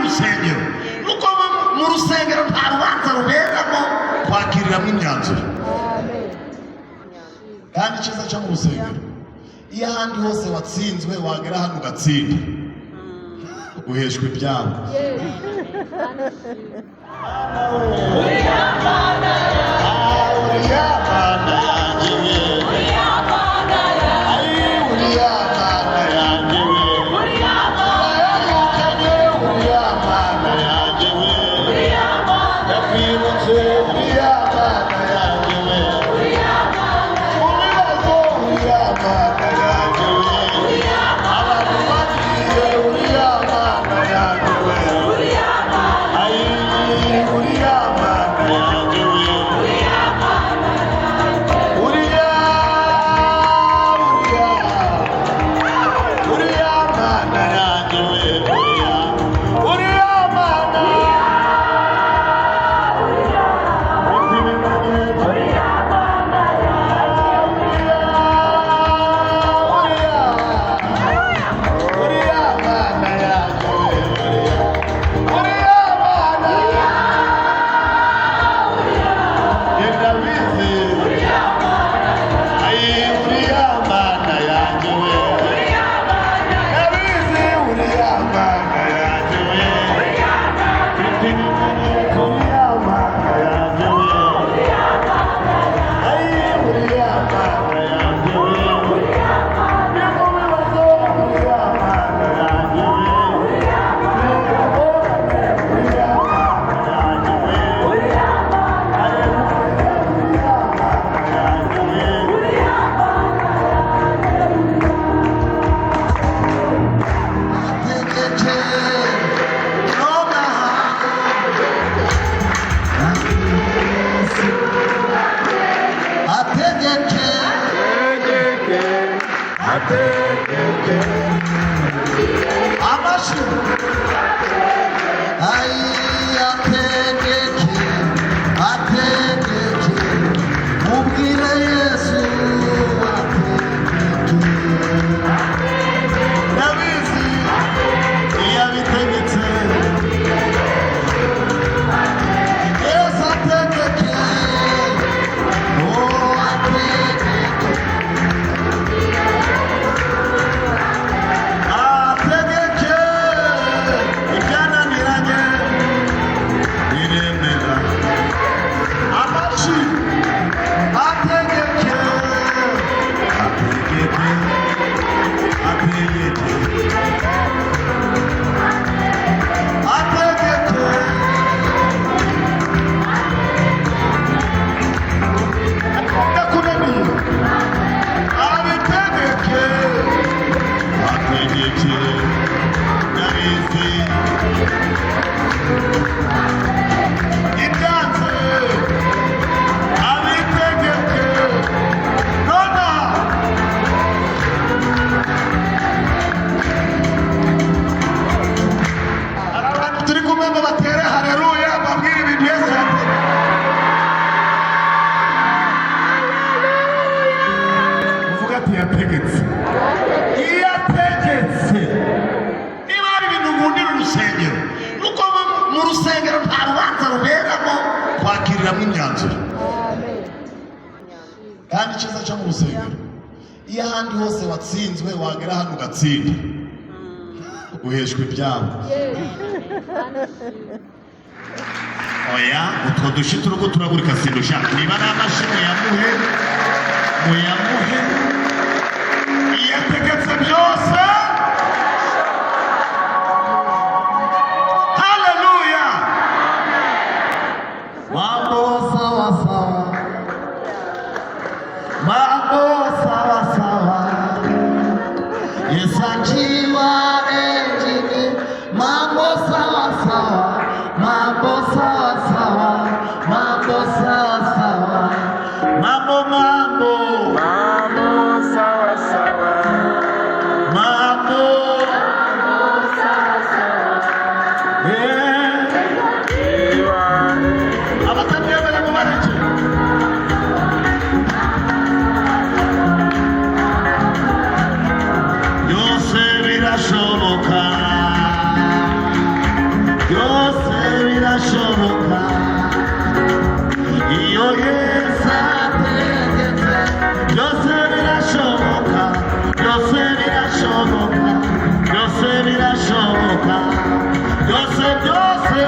rusengero nuko mu rusengero nta rubanza ruberamo kwakiriramo imyanzuro. Kandi icyiza cyo mu rusengero, iyo ahandi hose watsinzwe wagera hano ugatsinda uheshwa ibyago. Kandi icyiza cyo mu rusengero, iyo ahandi hose watsinzwe wagera hano ugatsinda uheshwa ibyago. Oya, utwo dushyi turugo turagurika sindusha. Niba n'amashi muyamuhe iyo ategetse byose. Haleluya. Mambo sawa sawa, mambo sawa sawa, yesajiwa enjini. Mambo sawa sawa, mambo sawa sawa, mambo sawa sawa, mambo mambo mambo birashoboka byose byose